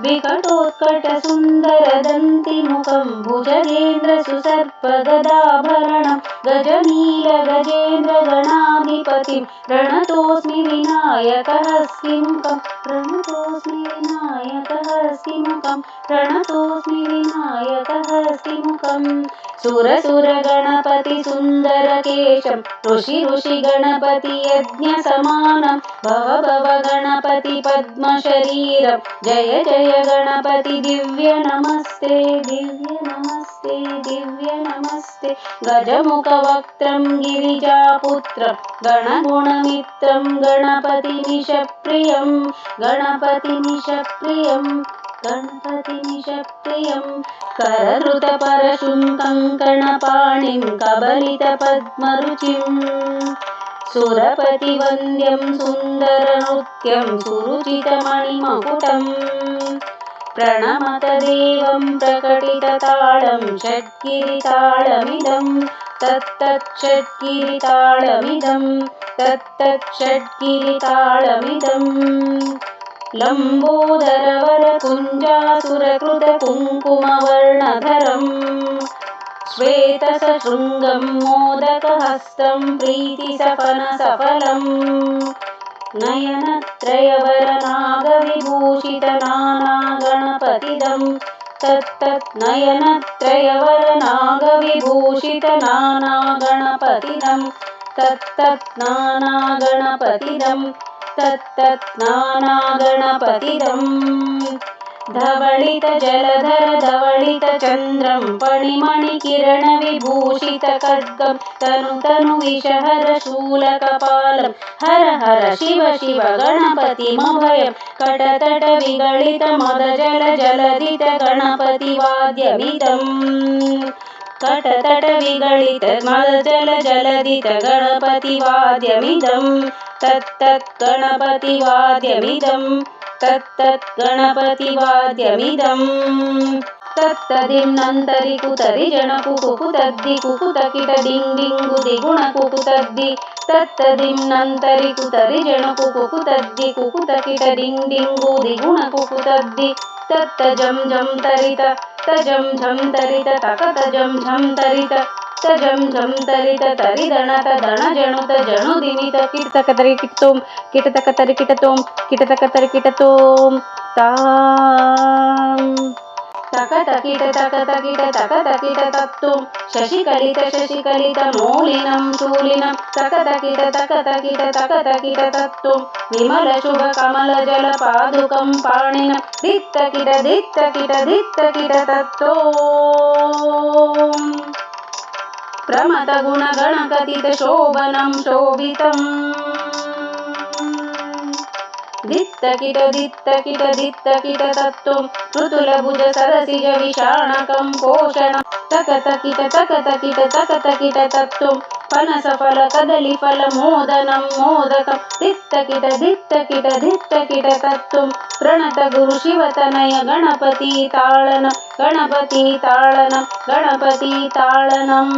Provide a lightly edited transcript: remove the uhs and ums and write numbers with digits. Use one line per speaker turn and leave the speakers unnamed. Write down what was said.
विकटोत्कटसुन्दरदन्तिमुखं भुजगेन्द्रसुसर्पगदाभरणं गजनीलगजेन्द्रगणाधिपतिं प्रणतोऽस्मि विनायकहस्तिमुखं प्रणतोऽस्मि विनायकहस्तिमुखं प्रणतोऽस्मि विनायकहस्तिमुखं सुरसुरगणपति सुन्दरकेशं ऋषि यज्ञसमानं भव गणपति पद्मशरीरं जय जय गणपति दिव्य नमस्ते गजमुखवक्त्रं गिरिजापुत्रं गणगुणमित्रं गणपतिनिशप्रियं कररुतपरशुं कङ्कणपाणिं कबलितपद्मरुचिं सुरपतिवन्द्यं सुन्दरनृत्यं सुरुचितमणिमकुटं प्रणमत देवं प्रकटितताळं षट्गिरिताळमिदं तत्तच्छट्गिरिताळमिदं लम्बोदरवरकुञ्जासुरकृतकुङ्कुमवर्णधरं श्वेतसशृङ्गं मोदकहस्तं प्रीतिसपनसफलं नयनत्रयवरनागविभूषितनानागणपतिदं तत्तत्नानागणपतिदं धवलितजलधर धवलितचन्द्रं पणिमणिकिरणविभूषितखड्गं तनुविषहर शूलकपालं हर हर शिव शिव गणपतिमभयं कटतटविगलितमदजलजलधित गणपतिवाद्यमिदं तत्तद्गणपतिवाद्यमिदं तत्तदिन्नन्तरि कुतरि जनकुकुतद्दि कुकुतकिटदिङ्गिङ्गुदि गुणकुकुतद्दि तत्तदिन्नन्तरि कुतरि जनकुकुतद्दि कुकुतकिटदिङ्गिङ्गुदि गुणकुकुतद्दि तत्तजं जं तरित तजं झं तरित तकतजं झं तरित तजं झं तरित तरिदणत दणजणुत जणुदिमित किटतकतरि किटतों किटतकतरि किटतों किटतकतरि किटतों तां तकतकिट तत्तुं शशिकलित मौलिनं शूलिनं तकतकिट तत्तुं विमलशुभकमलजलपादुकं पाणिनं धित्तकिट तत्तों प्रमथगुणगणकथितशोभनं शोभितम् धित्तकिट तत्तुं ऋतुलभुज सरसिज विषाणकं पोषणं तकतकिट तत्तुं पनसफल कदलीफल मोदनं मोदकं धित्तकिट तत्तुं प्रणत गुरु शिवतनय गणपति ताळनं